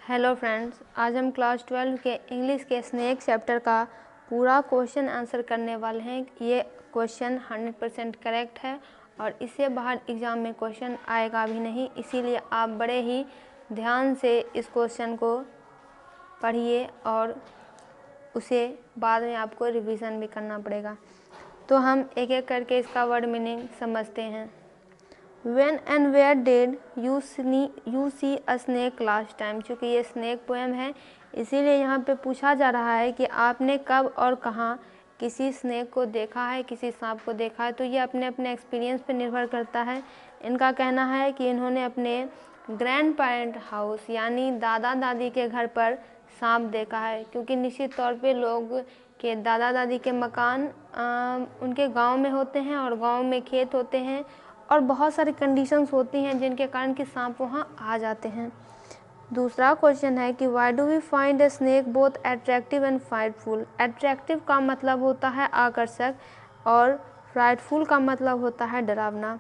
Hello friends, आज हम class 12 के इंग्लिश के स्नेक चैप्टर का पूरा क्वेश्चन आंसर करने वाले हैं। ये क्वेश्चन 100% करेक्ट है और इससे बाहर एग्ज़ाम में क्वेश्चन आएगा भी नहीं, इसीलिए आप बड़े ही ध्यान से इस क्वेश्चन को पढ़िए और उसे बाद में आपको रिवीजन भी करना पड़ेगा। तो हम एक एक करके इसका वर्ड मीनिंग समझते हैं। When and where did you see a snake last time? चूँकि ये स्नेक पोएम है इसीलिए यहाँ पे पूछा जा रहा है कि आपने कब और कहाँ किसी स्नेक को देखा है, किसी सांप को देखा है। तो ये अपने अपने एक्सपीरियंस पे निर्भर करता है। इनका कहना है कि इन्होंने अपने ग्रैंड पेरेंट हाउस यानी दादा दादी के घर पर सांप देखा है, क्योंकि निश्चित तौर पे लोग के दादा दादी के मकान उनके गांव में होते हैं और गांव में खेत होते हैं और बहुत सारी कंडीशंस होती हैं जिनके कारण कि सांप वहाँ आ जाते हैं। दूसरा क्वेश्चन है कि why do we find a snake both attractive and frightful. Attractive का मतलब होता है आकर्षक और फ्राइटफुल का मतलब होता है डरावना।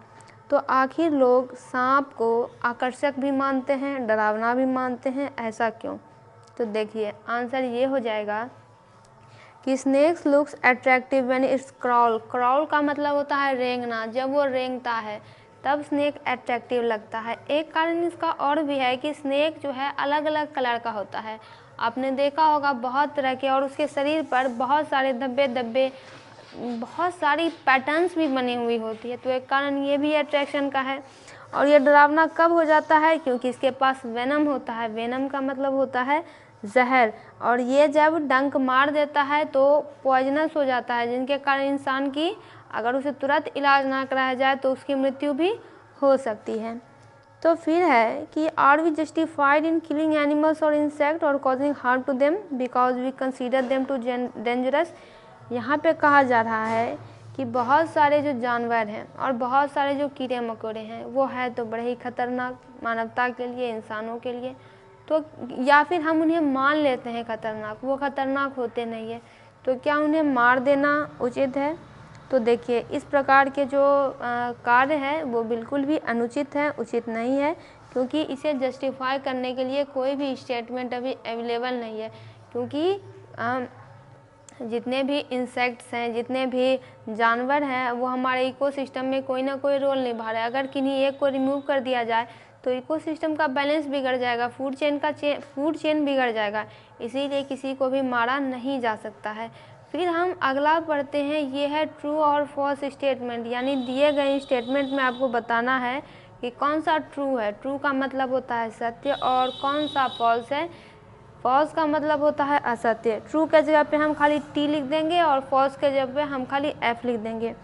तो आखिर लोग सांप को आकर्षक भी मानते हैं, डरावना भी मानते हैं, ऐसा क्यों? तो देखिए आंसर ये हो जाएगा कि snakes looks attractive when it's crawl. Crawl का मतलब होता है रेंगना। जब वो रेंगता है तब स्नेक अट्रैक्टिव लगता है। एक कारण इसका और भी है कि स्नेक जो है अलग अलग कलर का होता है। आपने देखा होगा बहुत तरह के, और उसके शरीर पर बहुत सारे धब्बे धब्बे, बहुत सारी पैटर्न्स भी बनी हुई होती है। तो एक कारण ये भी अट्रैक्शन का है। और ये डरावना कब हो जाता है? क्योंकि इसके पास वेनम होता है। वेनम का मतलब होता है जहर, और ये जब डंक मार देता है तो पॉइजनस हो जाता है, जिनके कारण इंसान की अगर उसे तुरंत इलाज ना कराया जाए तो उसकी मृत्यु भी हो सकती है। तो फिर है कि are we justified in killing animals और इंसेक्ट और causing harm to them because we consider them too dangerous. यहाँ पे कहा जा रहा है कि बहुत सारे जो जानवर हैं और बहुत सारे जो कीड़े मकोड़े हैं वो है तो बड़े ही खतरनाक मानवता के लिए, इंसानों के लिए। तो या फिर हम उन्हें मान लेते हैं खतरनाक, वो खतरनाक होते नहीं है। तो क्या उन्हें मार देना उचित है? तो देखिए इस प्रकार के जो कार्य है वो बिल्कुल भी अनुचित है, उचित नहीं है, क्योंकि इसे जस्टिफाई करने के लिए कोई भी स्टेटमेंट अभी अवेलेबल नहीं है। क्योंकि जितने भी इंसेक्ट्स हैं, जितने भी जानवर हैं, वो हमारे इकोसिस्टम में कोई ना कोई रोल निभा रहे हैं। अगर किन्हीं एक को रिमूव कर दिया जाए तो इकोसिस्टम का बैलेंस बिगड़ जाएगा, फूड चेन बिगड़ जाएगा। इसीलिए किसी को भी मारा नहीं जा सकता है। फिर हम अगला पढ़ते हैं, ये है ट्रू और फॉल्स स्टेटमेंट। यानी दिए गए स्टेटमेंट में आपको बताना है कि कौन सा ट्रू है। ट्रू का मतलब होता है सत्य, और कौन सा फॉल्स है। फॉल्स का मतलब होता है असत्य। ट्रू के जगह पे हम खाली टी लिख देंगे और फॉल्स के जगह पे हम खाली एफ लिख देंगे।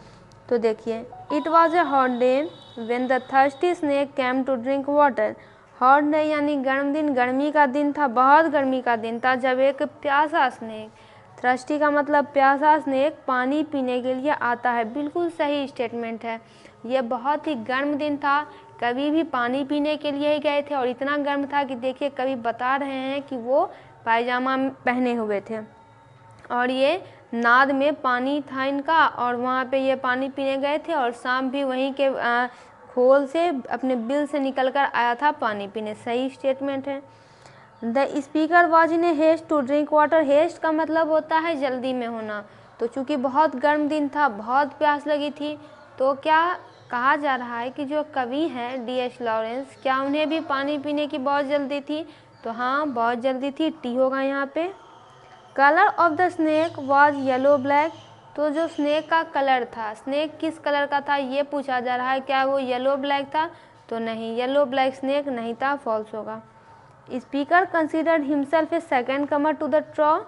तो देखिए, it was a hot day when the thirsty snake came to drink water. Hot day यानी गर्म दिन, गर्मी का दिन था, बहुत गर्मी का दिन था, जब एक प्यासा स्नेक, थर्स्टी का मतलब प्यासा स्नेक, पानी पीने के लिए आता है। बिल्कुल सही स्टेटमेंट है। ये बहुत ही गर्म दिन था, कभी भी पानी पीने के लिए ही गए थे, और इतना गर्म था कि देखिए कभी बता रहे हैं कि वो पायजामा पहने हुए थे और ये नाद में पानी था इनका, और वहाँ पे ये पानी पीने गए थे और सांप भी वहीं के खोल से अपने बिल से निकल कर आया था पानी पीने। सही स्टेटमेंट है। The speaker was in a haste to drink water. Haste का मतलब होता है जल्दी में होना। तो चूँकि बहुत गर्म दिन था, बहुत प्यास लगी थी, तो क्या कहा जा रहा है कि जो कवि हैं D.H. लॉरेंस, क्या उन्हें भी पानी पीने की बहुत जल्दी थी? तो हाँ, बहुत जल्दी थी, टी होगा यहाँ पे। Colour of the snake was yellow black. तो जो स्नेक का कलर था, स्नेक किस कलर का था ये पूछा जा रहा है। क्या वो येलो ब्लैक था? तो नहीं, येलो ब्लैक स्नेक नहीं था, फॉल्स होगा। Speaker considered himself a second comer to the trough.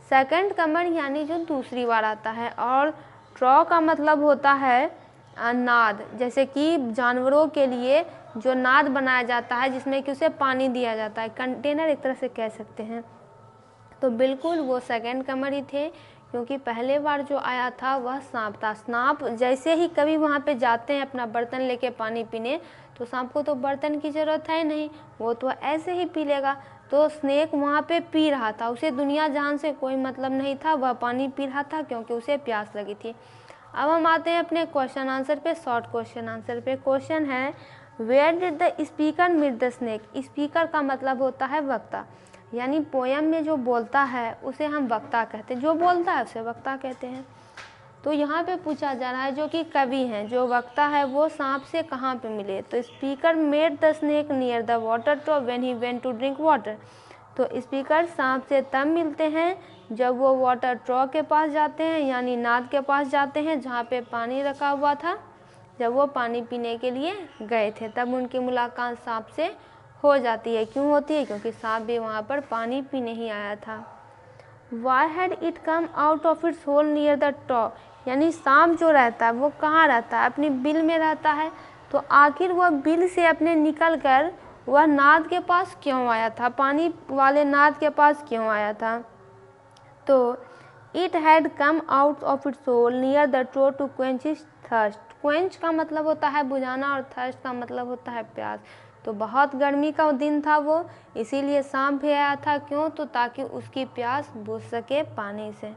Second comer यानी जो दूसरी बार आता है, और ट्रॉ का मतलब होता है नाद। जैसे कि जानवरों के लिए जो नाद बनाया जाता है जिसमें कि उसे पानी दिया जाता है, कंटेनर एक तरह से कह सकते हैं। तो बिल्कुल वो सेकंड कमर ही थे, क्योंकि पहले बार जो आया था वह सांप था। सांप जैसे ही कभी वहाँ पे जाते हैं अपना बर्तन लेके पानी पीने, तो सांप को तो बर्तन की ज़रूरत है नहीं, वो तो ऐसे ही पी लेगा। तो स्नेक वहाँ पे पी रहा था, उसे दुनिया जहान से कोई मतलब नहीं था, वह पानी पी रहा था क्योंकि उसे प्यास लगी थी। अब हम आते हैं अपने क्वेश्चन आंसर पे, शॉर्ट क्वेश्चन आंसर पे। क्वेश्चन है where did the speaker meet the snake. Speaker का मतलब होता है वक्ता, यानी पोयम में जो बोलता है उसे हम वक्ता कहते हैं, जो बोलता है उसे वक्ता कहते हैं। तो यहाँ पे पूछा जा रहा है जो कि कवि हैं, जो वक्ता है, वो सांप से कहाँ पे मिले। तो speaker met the snake near the water trough when he went to drink water. तो स्पीकर सांप से तब मिलते हैं जब वो वाटर ट्रॉ के पास जाते हैं, यानी नाद के पास जाते हैं जहाँ पे पानी रखा हुआ था। जब वो पानी पीने के लिए गए थे तब उनकी मुलाकात सांप से हो जाती है। क्यों होती है? क्योंकि सांप भी वहाँ पर पानी पीने ही आया था। Why had it come out of its hole near the top? यानी सांप जो रहता है वो कहाँ रहता है? अपनी बिल में रहता है। तो आखिर वह बिल से अपने निकल कर वह नाद के पास क्यों आया था, पानी वाले नाद के पास क्यों आया था? तो it had come out of its hole near the trough to quench its thirst. Quench का मतलब होता है बुझाना और थर्स्ट का मतलब होता है प्यास। तो बहुत गर्मी का दिन था वो, इसीलिए सांप भी आया था। क्यों? तो ताकि उसकी प्यास बुझ सके पानी से।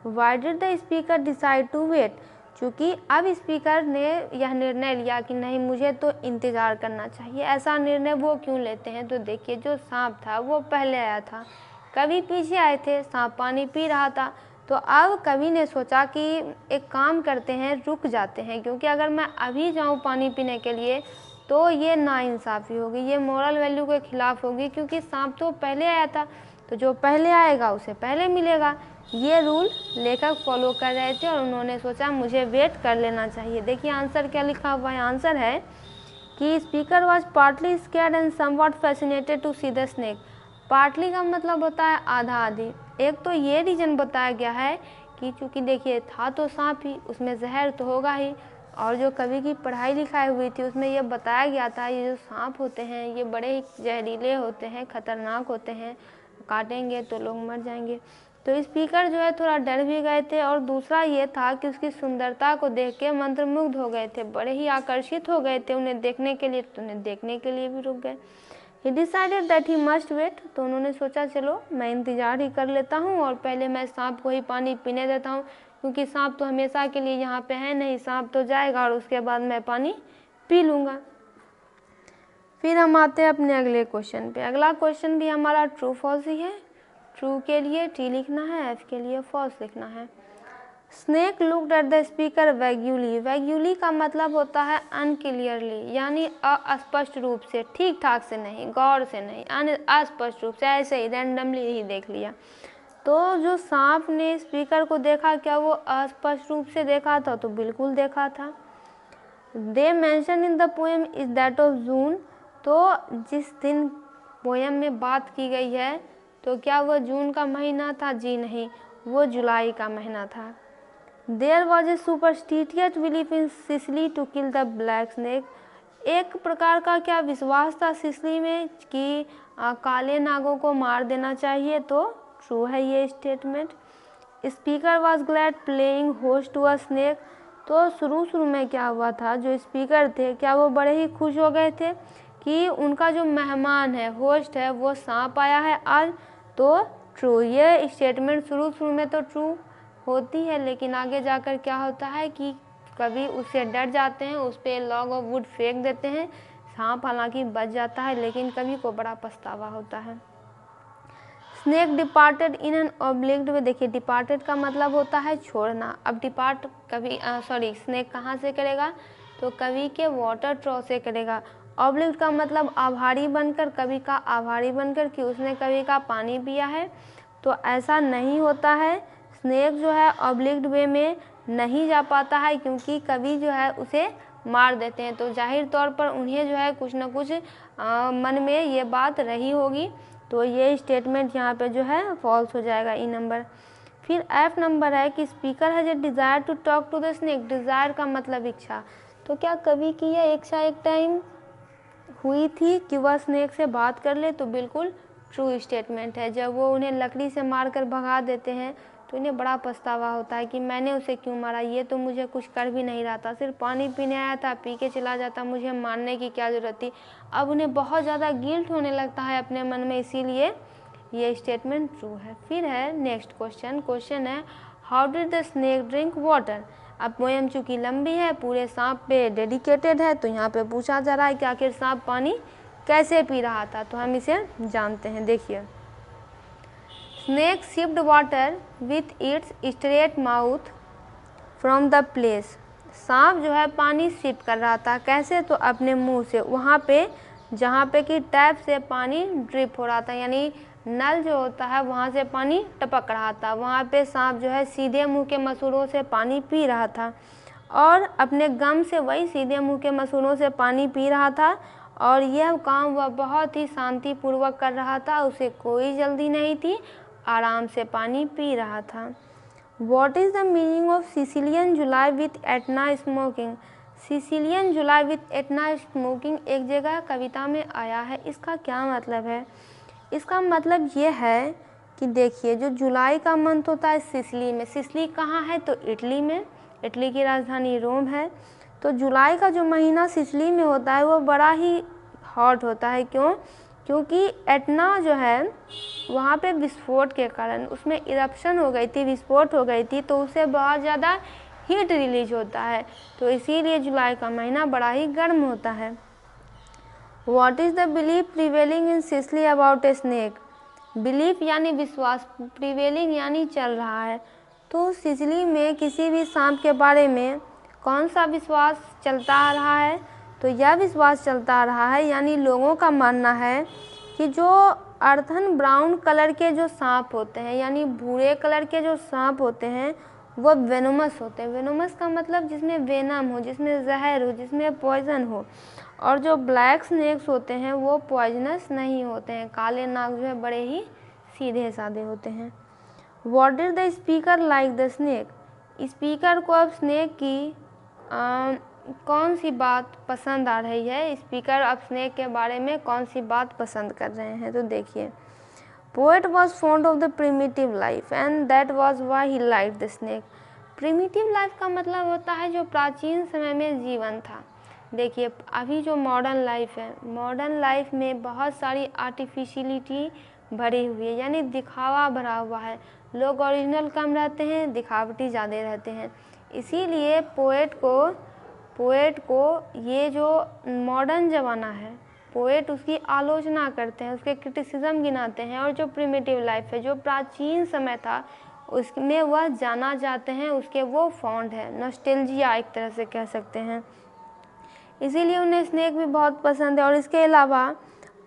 Why did the speaker decide to wait? चूँकि अब स्पीकर ने यह निर्णय लिया कि नहीं, मुझे तो इंतज़ार करना चाहिए। ऐसा निर्णय वो क्यों लेते हैं? तो देखिए, जो सांप था वो पहले आया था, कवि पीछे आए थे, सांप पानी पी रहा था। तो अब कवि ने सोचा कि एक काम करते हैं, रुक जाते हैं, क्योंकि अगर मैं अभी जाऊँ पानी पीने के लिए तो ये नाइंसाफ़ी होगी, ये मोरल वैल्यू के खिलाफ होगी, क्योंकि सांप तो पहले आया था, तो जो पहले आएगा उसे पहले मिलेगा। ये रूल लेखक फॉलो कर रहे थे और उन्होंने सोचा मुझे वेट कर लेना चाहिए। देखिए आंसर क्या लिखा हुआ है। आंसर है कि speaker was partly scared and somewhat fascinated to see the snake. Partly का मतलब होता है आधा आधी। एक तो ये रीज़न बताया गया है कि चूँकि देखिए था तो सांप ही, उसमें जहर तो होगा ही, और जो कवि की पढ़ाई लिखाई हुई थी उसमें यह बताया गया था ये जो सांप होते हैं ये बड़े ही जहरीले होते हैं, ख़तरनाक होते हैं, काटेंगे तो लोग मर जाएंगे। तो स्पीकर जो है थोड़ा डर भी गए थे, और दूसरा ये था कि उसकी सुंदरता को देख के मंत्रमुग्ध हो गए थे, बड़े ही आकर्षित हो गए थे उन्हें देखने के लिए, तो उन्हें देखने के लिए भी रुक गए। He decided that he must wait. तो उन्होंने सोचा चलो मैं इंतज़ार ही कर लेता हूँ और पहले मैं सांप को ही पानी पीने देता हूँ, क्योंकि सांप तो हमेशा के लिए यहाँ पे है नहीं, सांप तो जाएगा और उसके बाद मैं पानी पी लूँगा। फिर हम आते हैं अपने अगले क्वेश्चन पे। अगला क्वेश्चन भी हमारा ट्रू फॉल्स ही है। ट्रू के लिए टी लिखना है, एफ के लिए फॉल्स लिखना है। Snake looked at the speaker vaguely. Vaguely का मतलब होता है अनक्लियरली, यानी अस्पष्ट रूप से, ठीक ठाक से नहीं, गौर से नहीं, अस्पष्ट रूप से, ऐसे ही रैंडमली ही देख लिया। तो जो सांप ने स्पीकर को देखा, क्या वो अस्पष्ट रूप से देखा था? तो बिल्कुल देखा था। They mention in the poem is that of June. तो जिस दिन पोएम में बात की गई है तो क्या वो जून का महीना था? जी नहीं, वो जुलाई का महीना था। There was a superstitious belief in Sicily to kill the black snake. एक प्रकार का क्या विश्वास था सिसिली में कि काले नागों को मार देना चाहिए। तो ट्रू है ये statement. Speaker was glad playing host to a snake. तो शुरू में क्या हुआ था, जो स्पीकर थे क्या वो बड़े ही खुश हो गए थे कि उनका जो मेहमान है, होस्ट है, वो सांप आया है आज। तो ट्रू, ये स्टेटमेंट शुरू में तो ट्रू होती है, लेकिन आगे जाकर क्या होता है कि कभी उससे डर जाते हैं, उस पर लॉग ऑफ वुड फेंक देते हैं, सांप हालांकि बच जाता है, लेकिन कभी को बड़ा पछतावा होता है। स्नेक डिपार्टेड इन एन ऑब्लिक्ट वे। देखिए डिपार्टेड का मतलब होता है छोड़ना। अब डिपार्ट कभी स्नेक कहाँ से करेगा? तो कवि के वाटर ट्रॉ से करेगा। ऑब्लिक्ट का मतलब आभारी बनकर, कवि का आभारी बनकर कि उसने कवि का पानी पिया है। तो ऐसा नहीं होता है, स्नेक जो है ऑब्लिक्ट वे में नहीं जा पाता है, क्योंकि कवि जो है उसे मार देते हैं। तो जाहिर तौर पर उन्हें जो है कुछ न कुछ मन में ये बात रही होगी। तो ये स्टेटमेंट यहाँ पे जो है फॉल्स हो जाएगा, ई नंबर। फिर एफ नंबर है कि speaker has a desire to talk to the snake. Desire का मतलब इच्छा। तो क्या कवि की यह इच्छा एक टाइम हुई थी कि वह स्नेक से बात कर ले? तो बिल्कुल ट्रू स्टेटमेंट है। जब वो उन्हें लकड़ी से मारकर भगा देते हैं तो इन्हें बड़ा पछतावा होता है कि मैंने उसे क्यों मारा, ये तो मुझे कुछ कर भी नहीं रहा था, सिर्फ पानी पीने आया था, पी के चला जाता, मुझे मारने की क्या ज़रूरत थी। अब उन्हें बहुत ज़्यादा गिल्ट होने लगता है अपने मन में, इसीलिए ये स्टेटमेंट ट्रू है। फिर है नेक्स्ट क्वेश्चन। क्वेश्चन है how did the snake drink water. अब पोएम चूँकि लंबी है, पूरे सांप पे डेडिकेटेड है, तो यहाँ पे पूछा जा रहा है कि आखिर सांप पानी कैसे पी रहा था, तो हम इसे जानते हैं। देखिए, snake sipped water with its straight mouth from the place. सांप जो है पानी सिप कर रहा था, कैसे, तो अपने मुंह से, वहाँ पे जहाँ पे कि टैप से पानी ड्रिप हो रहा था, यानी नल जो होता है वहाँ से पानी टपक रहा था, वहाँ पे सांप जो है सीधे मुंह के मसूड़ों से पानी पी रहा था और अपने गम से वही सीधे मुंह के मसूड़ों से पानी पी रहा था और यह काम वह बहुत ही शांतिपूर्वक कर रहा था, उसे कोई जल्दी नहीं थी, आराम से पानी पी रहा था। What is the meaning of Sicilian July with Etna smoking? Sicilian July with Etna smoking एक जगह कविता में आया है, इसका क्या मतलब है? इसका मतलब ये है कि देखिए, जो जुलाई का मंथ होता है सिसिली में, सिसिली कहाँ है, तो इटली में, इटली की राजधानी रोम है, तो जुलाई का जो महीना सिसिली में होता है वो बड़ा ही हॉट होता है। क्यों? क्योंकि एटना जो है वहाँ पे विस्फोट के कारण उसमें इरप्शन हो गई थी, विस्फोट हो गई थी, तो उससे बहुत ज़्यादा हीट रिलीज होता है, तो इसीलिए जुलाई का महीना बड़ा ही गर्म होता है। What is the belief prevailing in Sicily about a snake? Belief यानी विश्वास, प्रिवेलिंग यानी चल रहा है, तो सिसिली में किसी भी सांप के बारे में कौन सा विश्वास चलता आ रहा है? तो यह विश्वास चलता आ रहा है, यानी लोगों का मानना है कि जो अर्थन ब्राउन कलर के जो सांप होते हैं, यानी भूरे कलर के जो सांप होते हैं, वो वेनोमस होते हैं। वेनोमस का मतलब जिसमें वेनम हो, जिसमें जहर हो, जिसमें पॉइजन हो, और जो ब्लैक स्नेक्स होते हैं वो पॉइजनस नहीं होते हैं। काले नाग जो है बड़े ही सीधे साधे होते हैं। What did the speaker like the snake? Speaker को अब स्नेक की कौन सी बात पसंद आ रही है? स्पीकर अब स्नेक के बारे में कौन सी बात पसंद कर रहे हैं? तो देखिए, poet was fond of the primitive life and that was why he like the snake. Primitive life का मतलब होता है जो प्राचीन समय में जीवन था। देखिए, अभी जो मॉडर्न लाइफ है, मॉडर्न लाइफ में बहुत सारी आर्टिफिशियलिटी भरी हुई है, यानी दिखावा भरा हुआ है। लोग ओरिजिनल कम रहते हैं, दिखावटी ज़्यादा रहते हैं। इसीलिए पोएट को ये जो मॉडर्न ज़माना है, पोएट उसकी आलोचना करते हैं, उसके क्रिटिसिज्म गिनाते हैं, और जो प्रिमिटिव लाइफ है, जो प्राचीन समय था, उसमें वह जाना चाहते हैं, उसके वो फॉन्ड है, नॉस्टैल्जिया एक तरह से कह सकते हैं। इसीलिए उन्हें स्नेक भी बहुत पसंद है। और इसके अलावा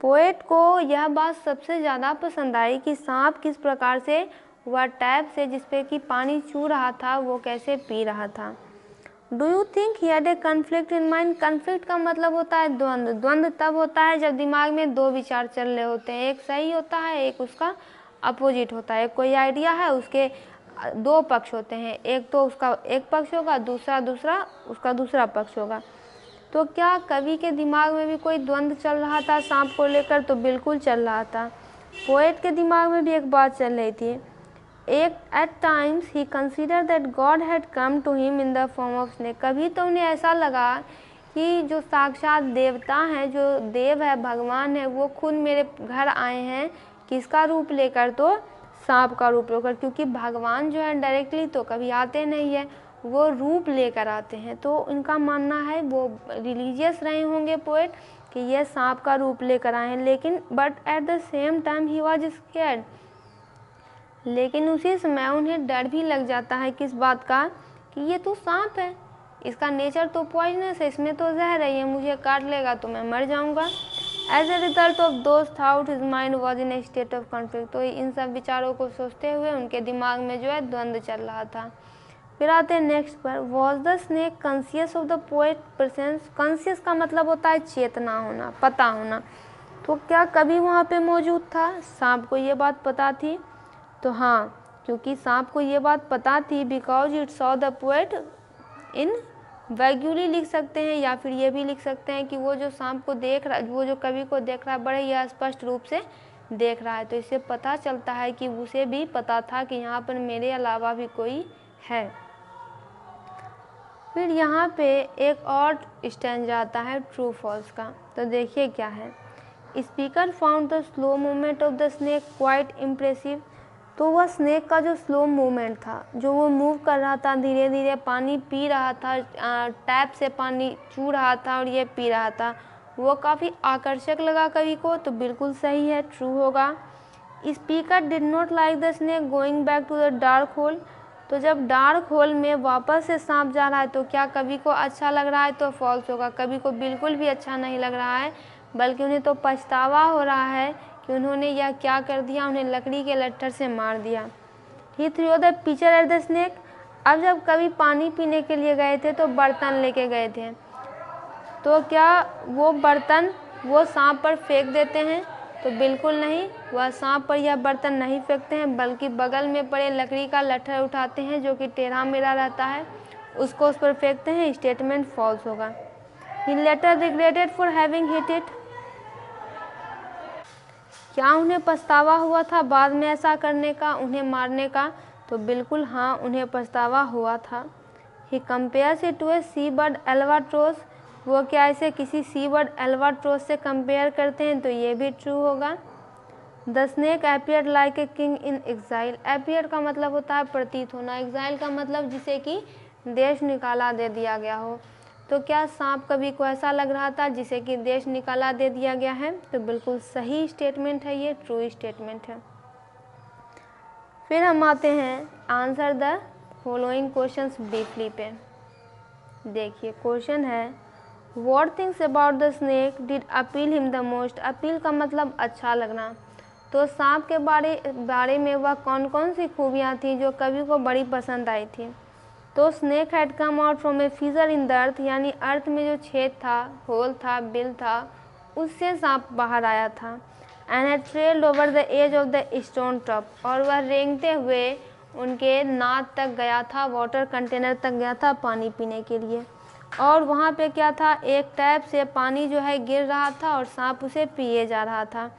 पोएट को यह बात सबसे ज़्यादा पसंद आई कि सांप किस प्रकार से वह टैप से जिस पे कि पानी चू रहा था वो कैसे पी रहा था। Do you think he had a conflict in mind? Conflict का मतलब होता है द्वंद्व। द्वंद्व तब होता है जब दिमाग में दो विचार चल रहे होते हैं, एक सही होता है, एक उसका अपोजिट होता है। कोई आइडिया है, उसके दो पक्ष होते हैं, एक तो उसका एक पक्ष होगा, दूसरा उसका दूसरा पक्ष होगा। तो क्या कवि के दिमाग में भी कोई द्वंद्व चल रहा था सांप को लेकर? तो बिल्कुल चल रहा था। पोएट के दिमाग में भी एक बात चल रही थी। At times he considered that God had come to him in the form of snake. कभी तो उन्हें ऐसा लगा कि जो साक्षात देवता हैं, जो देव है, भगवान है, वो खुद मेरे घर आए हैं, किसका रूप लेकर? तो सांप का रूप लेकर, क्योंकि भगवान जो है डायरेक्टली तो कभी आते नहीं है, वो रूप लेकर आते हैं। तो उनका मानना है, वो रिलीजियस रहे होंगे पोएट, कि ये सांप का रूप लेकर आए हैं। लेकिन but at the same time he was scared, लेकिन उसी समय उन्हें डर भी लग जाता है किस बात का? कि ये तो सांप है, इसका नेचर तो पॉइजनस है, इसमें तो जहर है, ये मुझे काट लेगा तो मैं मर जाऊंगा। As a result of those thought his mind was in a state of conflict. तो इन सब विचारों को सोचते हुए उनके दिमाग में जो है द्वंद्व चल रहा था। फिर आते हैं नेक्स्ट पर। Was the snake conscious of the poet presence? Conscious का मतलब होता है चेतना होना, पता होना। तो क्या कभी वहाँ पे मौजूद था? सांप को ये बात पता थी? तो हाँ, क्योंकि सांप को ये बात पता थी, because it saw the poet in vaguely लिख सकते हैं, या फिर ये भी लिख सकते हैं कि वो जो सांप को देख रहा, वो जो कवि को देख रहा है, बड़े ही स्पष्ट रूप से देख रहा है। तो इससे पता चलता है कि उसे भी पता था कि यहाँ पर मेरे अलावा भी कोई है। फिर यहाँ पे एक और स्टैंजा आता है ट्रू फॉल्स का। तो देखिए क्या है। Speaker found the slow movement of the snake quite impressive. तो वह स्नेक का जो स्लो मूवमेंट था, जो वो मूव कर रहा था, धीरे धीरे पानी पी रहा था, टैप से पानी चू रहा था और ये पी रहा था, वो काफ़ी आकर्षक लगा कवि को। तो बिल्कुल सही है, ट्रू होगा। Speaker did not like the snake going back to the dark hole. तो जब डार्क होल में वापस से सांप जा रहा है तो क्या कवि को अच्छा लग रहा है? तो फॉल्स होगा, कवि को बिल्कुल भी अच्छा नहीं लग रहा है, बल्कि उन्हें तो पछतावा हो रहा है कि उन्होंने यह क्या कर दिया, उन्हें लकड़ी के लट्ठर से मार दिया। He throw the pitcher at the snake. अब जब कवि पानी पीने के लिए गए थे तो बर्तन लेके गए थे, तो क्या वो बर्तन वो सांप पर फेंक देते हैं? तो बिल्कुल नहीं, वह सांप पर यह बर्तन नहीं फेंकते हैं, बल्कि बगल में पड़े लकड़ी का लट्ठर उठाते हैं जो कि टेढ़ा मेढ़ा रहता है, उसको उस पर फेंकते हैं। स्टेटमेंट फॉल्स होगा। He later regretted for having hit it. क्या उन्हें पछतावा हुआ था बाद में ऐसा करने का, उन्हें मारने का? तो बिल्कुल हाँ, उन्हें पछतावा हुआ था। He compares it to a sea bird albatross. वो क्या इसे किसी सी बर्ड एल्बाट्रोस से कंपेयर करते हैं? तो ये भी ट्रू होगा। The snake appeared like a king in exile. Appear का मतलब होता है प्रतीत होना, एग्जाइल का मतलब जिसे कि देश निकाला दे दिया गया हो। तो क्या सांप कवि को ऐसा लग रहा था जिसे कि देश निकाला दे दिया गया है? तो बिल्कुल सही स्टेटमेंट है, ये ट्रू स्टेटमेंट है। फिर हम आते हैं answer the following questions briefly पे। देखिए क्वेश्चन है, what things about the snake did appeal him the most. Appeal का मतलब अच्छा लगना। तो सांप के बारे में वह कौन कौन सी खूबियाँ थी जो कवि को बड़ी पसंद आई थी? तो snake had come out from a fissure in the earth, यानी अर्थ में जो छेद था, होल था, बिल था, उससे सांप बाहर आया था। And had trailed over the edge of the stone top, और वह रेंगते हुए उनके नाद तक गया था, वाटर कंटेनर तक गया था पानी पीने के लिए। और वहाँ पे क्या था, एक टैप से पानी जो है गिर रहा था और सांप उसे पिए जा रहा था।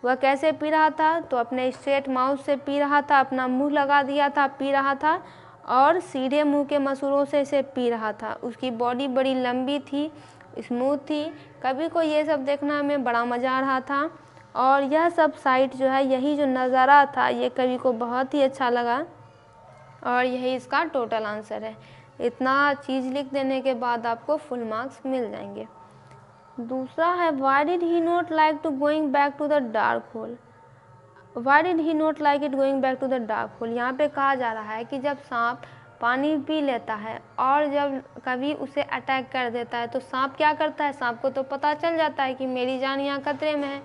वह कैसे पी रहा था? तो अपने स्ट्रेट माउथ से पी रहा था, अपना मुंह लगा दिया था, पी रहा था, और सीधे मुंह के मसूड़ों से इसे पी रहा था। उसकी बॉडी बड़ी लंबी थी, स्मूथ थी। कवि को ये सब देखना में बड़ा मज़ा आ रहा था, और यह सब साइट जो है, यही जो नज़ारा था, ये कवि को बहुत ही अच्छा लगा, और यही इसका टोटल आंसर है। इतना चीज़ लिख देने के बाद आपको फुल मार्क्स मिल जाएंगे। दूसरा है, why did he not like to going back to the dark hole. Why did he not like it going back to the dark hole. यहाँ पे कहा जा रहा है कि जब सांप पानी पी लेता है और जब कभी उसे अटैक कर देता है तो सांप क्या करता है? सांप को तो पता चल जाता है कि मेरी जान यहाँ खतरे में है,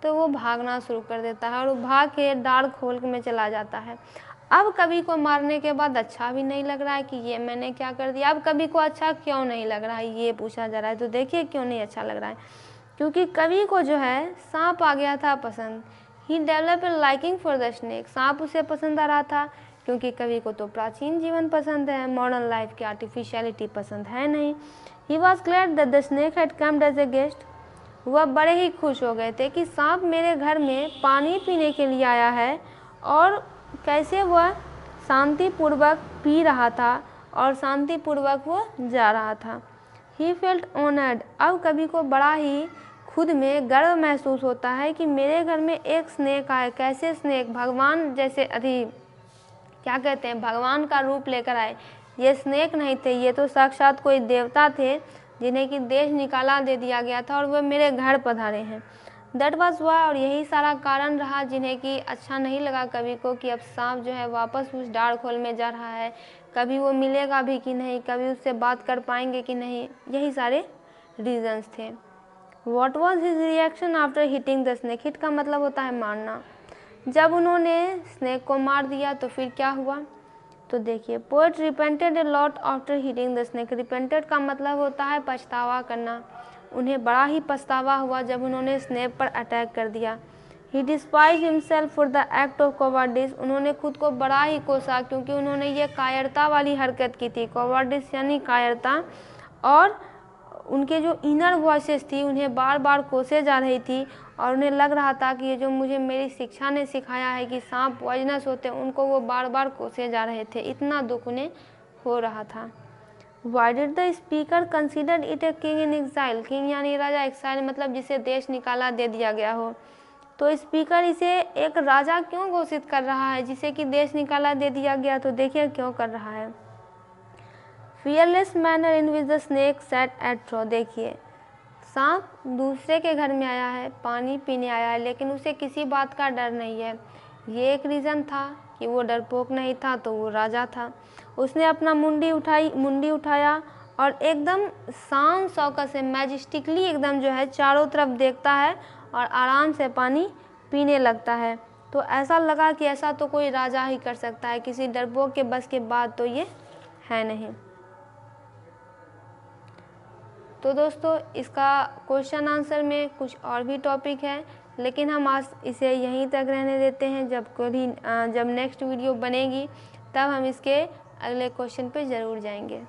तो वो भागना शुरू कर देता है और वो भाग के डार्क होल में चला जाता है। अब कवि को मारने के बाद अच्छा भी नहीं लग रहा है कि ये मैंने क्या कर दिया। अब कवि को अच्छा क्यों नहीं लग रहा है, ये पूछा जा रहा है। तो देखिए क्यों नहीं अच्छा लग रहा है, क्योंकि कवि को जो है सांप आ गया था पसंद। He develop a liking for the snake. सांप उसे पसंद आ रहा था क्योंकि कवि को तो प्राचीन जीवन पसंद है, मॉडर्न लाइफ की आर्टिफिशियलिटी पसंद है नहीं। He was glad that the snake had comed as a guest. वह बड़े ही खुश हो गए थे कि सांप मेरे घर में पानी पीने के लिए आया है, और कैसे वह शांतिपूर्वक पी रहा था और शांतिपूर्वक वो जा रहा था। He felt honoured. अब कवि को बड़ा ही खुद में गर्व महसूस होता है कि मेरे घर में एक स्नेक आए। कैसे स्नेक? भगवान जैसे क्या कहते हैं, भगवान का रूप लेकर आए। ये स्नेक नहीं थे, ये तो साक्षात कोई देवता थे जिन्हें कि देश निकाला दे दिया गया था और वह मेरे घर पधारे हैं। That was why. और यही सारा कारण रहा जिन्हें कि अच्छा नहीं लगा कवि को कि अब सांप जो है वापस उस डार्क होल में जा रहा है, कभी वो मिलेगा भी कि नहीं, कभी उससे बात कर पाएंगे कि नहीं, यही सारे रीजंस थे। What was his reaction after hitting the snake. Hit का मतलब होता है मारना। जब उन्होंने स्नेक को मार दिया तो फिर क्या हुआ? तो देखिए, poet repented a lot after hitting the snake. Repented का मतलब होता है पछतावा करना। उन्हें बड़ा ही पछतावा हुआ जब उन्होंने स्नेक पर अटैक कर दिया। He despise himself for the act of cowardice. उन्होंने खुद को बड़ा ही कोसा क्योंकि उन्होंने ये कायरता वाली हरकत की थी। कोवार्डिस यानी कायरता। और उनके जो इनर वॉइसेस थी उन्हें बार बार कोसे जा रही थी, और उन्हें लग रहा था कि ये जो मुझे मेरी शिक्षा ने सिखाया है कि सांप पॉइजनस होते हैं, उनको वो बार बार कोसे जा रहे थे। इतना दुख उन्हें हो रहा था। Why did the speaker consider it a king in exile. King यानी राजा, एक्साइल मतलब जिसे देश निकाला दे दिया गया हो। तो स्पीकर इसे एक राजा क्यों घोषित कर रहा है, जिसे कि देश निकाला दे दिया गया? तो देखिए क्यों कर रहा है। Fearless manner in which the snake set at throw. देखिए सांप दूसरे के घर में आया है, पानी पीने आया है, लेकिन उसे किसी बात का डर नहीं है। ये एक रीज़न था कि वो डरपोक नहीं था, तो वो राजा था। उसने अपना मुंडी उठाया और एकदम शान शौकत से मैजेस्टिकली एकदम जो है चारों तरफ देखता है और आराम से पानी पीने लगता है। तो ऐसा लगा कि ऐसा तो कोई राजा ही कर सकता है, किसी डरपोक के बस के बात तो ये है नहीं। तो दोस्तों इसका क्वेश्चन आंसर में कुछ और भी टॉपिक है, लेकिन हम आज इसे यहीं तक रहने देते हैं। जब नेक्स्ट वीडियो बनेगी तब हम इसके अगले क्वेश्चन पे ज़रूर जाएंगे।